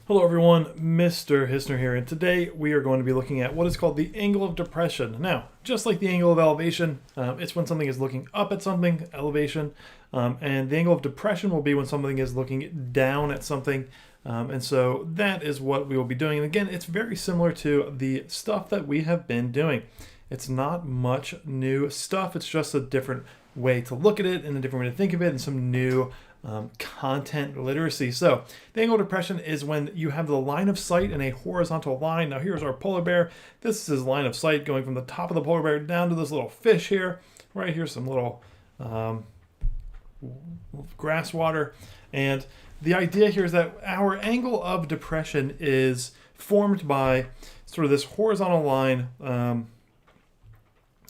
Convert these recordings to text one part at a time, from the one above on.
Hello everyone, Mr. Hissner here, and today we are going to be looking at what is called the angle of depression. Now, just like the angle of elevation, it's when something is looking up at something, elevation, and the angle of depression will be when something is looking down at something, and so that is what we will be doing. And again, it's very similar to the stuff that we have been doing. It's not much new stuff, it's just a different way to look at it and a different way to think of it and some new content literacy. So the angle of depression is when you have the line of sight in a horizontal line. Now here's our polar bear. This is his line of sight going from the top of the polar bear down to this little fish here. Right here's some little grass water. And the idea here is that our angle of depression is formed by sort of this horizontal line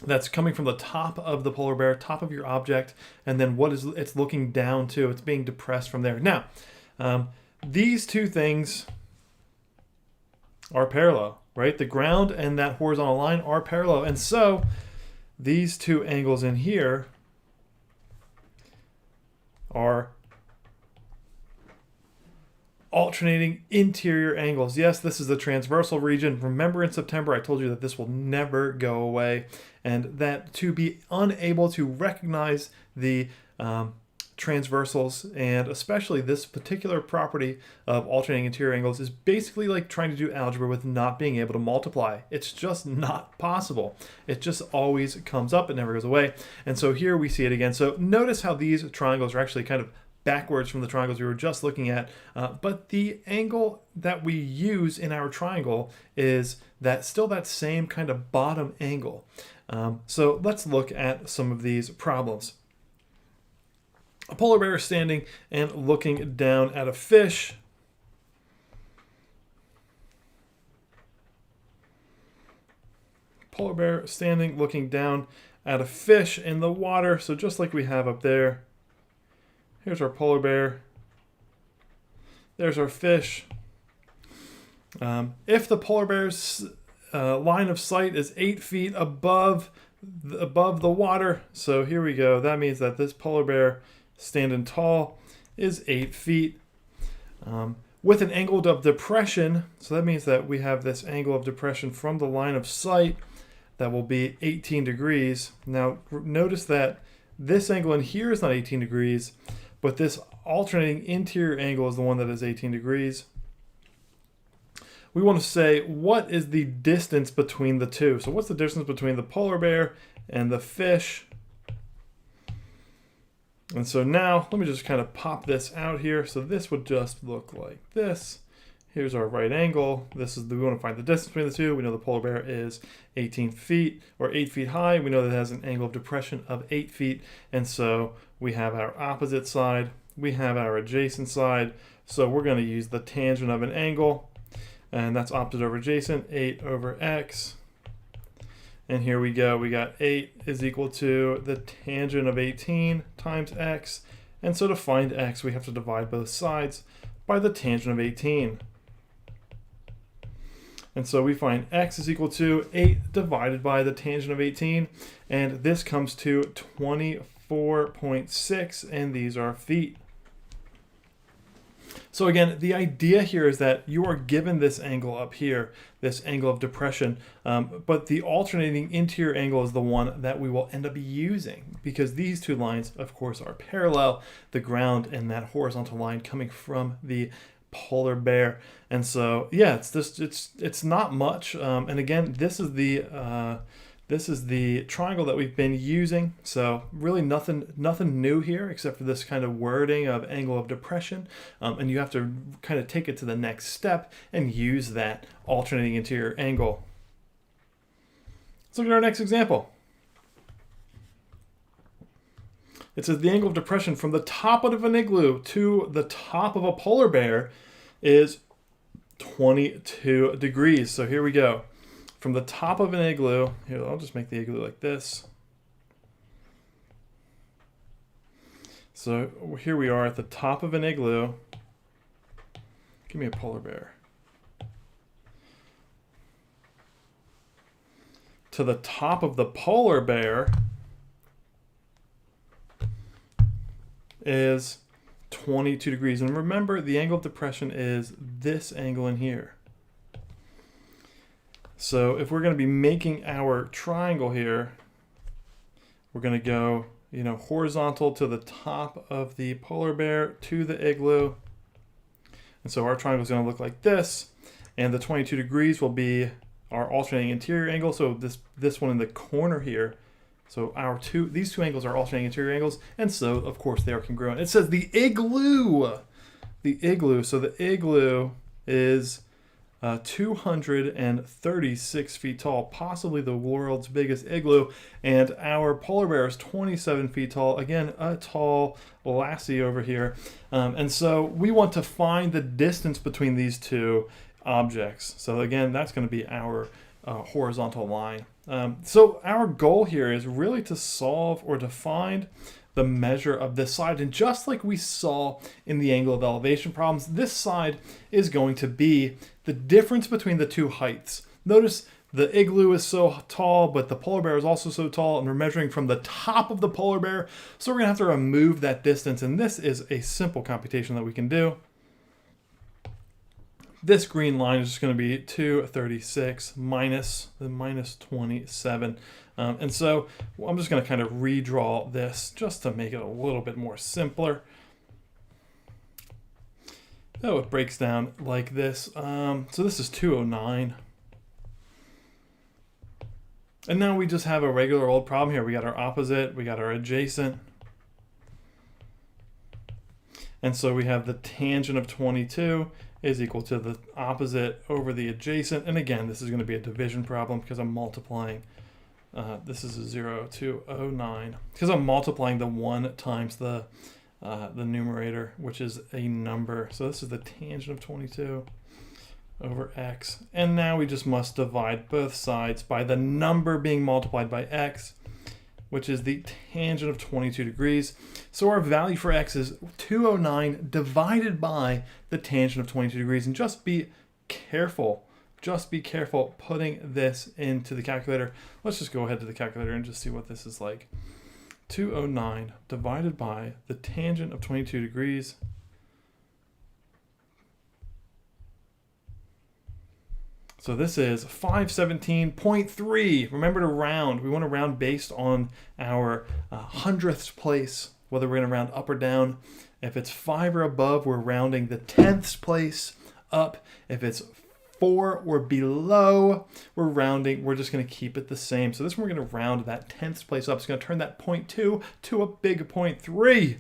that's coming from the top of the polar bear, top of your object, and then what is it's looking down to. It's being depressed from there. Now, these two things are parallel, right? The ground and that horizontal line are parallel. And so these two angles in here are alternating interior angles. Yes, this is the transversal region. Remember in September I told you that this will never go away, and that to be unable to recognize the transversals, and especially this particular property of alternating interior angles, is basically like trying to do algebra with not being able to multiply. It's just not possible. It just always comes up, it never goes away. And so here we see it again. So notice how these triangles are actually kind of backwards from the triangles we were just looking at, but the angle that we use in our triangle is still that same kind of bottom angle. So let's look at some of these problems. A polar bear is standing and looking down at a fish. Polar bear standing looking down at a fish in the water. So just like we have up there, here's our polar bear. There's our fish. If the polar bear's line of sight is 8 feet above the water, so here we go. That means that this polar bear standing tall is 8 feet. With an angle of depression, so that means that we have this angle of depression from the line of sight that will be 18 degrees. Now notice that this angle in here is not 18 degrees, but this alternating interior angle is the one that is 18 degrees. We want to say, what is the distance between the two? So what's the distance between the polar bear and the fish? And so now, let me just kind of pop this out here. So this would just look like this. Here's our right angle. We want to find the distance between the two. We know the polar bear is 18 feet or 8 feet high. We know that it has an angle of depression of 8 feet. And so we have our opposite side. We have our adjacent side. So we're going to use the tangent of an angle. And that's opposite over adjacent, 8 over x. And here we go. We got 8 is equal to the tangent of 18 times x. And so to find x, we have to divide both sides by the tangent of 18. And so we find x is equal to 8 divided by the tangent of 18. And this comes to 24.6, and these are feet. So again, the idea here is that you are given this angle up here, this angle of depression, but the alternating interior angle is the one that we will end up using, because these two lines, of course, are parallel, the ground and that horizontal line coming from the polar bear. And so yeah, it's not much, and again, this is the triangle that we've been using. So really nothing new here except for this kind of wording of angle of depression, and you have to kind of take it to the next step and use that alternating interior angle. Let's look at our next example. It says the angle of depression from the top of an igloo to the top of a polar bear is 22 degrees. So here we go. From the top of an igloo, here, I'll just make the igloo like this. So here we are at the top of an igloo. Give me a polar bear. To the top of the polar bear is 22 degrees. And remember, the angle of depression is this angle in here. So if we're going to be making our triangle here, we're going to go, you know, horizontal to the top of the polar bear to the igloo. And so our triangle is going to look like this. And the 22 degrees will be our alternating interior angle. So this one in the corner here. So these two angles are alternating interior angles. And so, of course, they are congruent. It says the igloo. The igloo. So the igloo is 236 feet tall, possibly the world's biggest igloo, and our polar bear is 27 feet tall. Again, a tall lassie over here. And so we want to find the distance between these two objects. So again, that's going to be our horizontal line. So our goal here is really to solve or to find the measure of this side. And just like we saw in the angle of elevation problems, this side is going to be the difference between the two heights. Notice the igloo is so tall, but the polar bear is also so tall, and we're measuring from the top of the polar bear. So we're gonna have to remove that distance, and this is a simple computation that we can do. This green line is just going to be 236 minus the minus 27. And so I'm just going to kind of redraw this just to make it a little bit more simpler. So it breaks down like this. So this is 209. And now we just have a regular old problem here. We got our opposite, we got our adjacent. And so we have the tangent of 22 is equal to the opposite over the adjacent. And again, this is going to be a division problem because I'm multiplying. This is a 0 to 09 because I'm multiplying the 1 times the numerator, which is a number. So this is the tangent of 22 over x. And now we just must divide both sides by the number being multiplied by x, which is the tangent of 22 degrees. So our value for x is 209 divided by the tangent of 22 degrees. And just be careful putting this into the calculator. Let's just go ahead to the calculator and just see what this is like. 209 divided by the tangent of 22 degrees. So this is 517.3. Remember to round. We want to round based on our hundredths place, whether we're going to round up or down. If it's 5 or above, we're rounding the tenths place up. If it's 4 or below, we're just going to keep it the same. So this one we're going to round that tenths place up. It's going to turn that 0.2 to a big 0.3.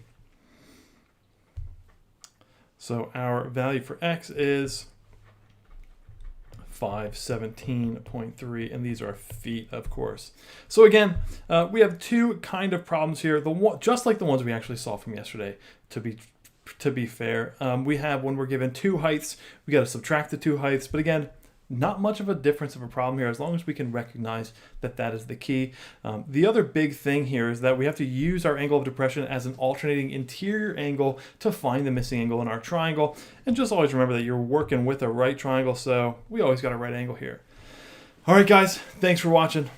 So our value for x is 517.3, and these are feet, of course. So again, we have two kind of problems here. Just like the ones we actually saw from yesterday. To be fair, we have when we're given two heights, we got to subtract the two heights. But again, not much of a difference of a problem here as long as we can recognize that that is the key. The other big thing here is that we have to use our angle of depression as an alternating interior angle to find the missing angle in our triangle. And just always remember that you're working with a right triangle, so we always got a right angle here. All right, guys, thanks for watching.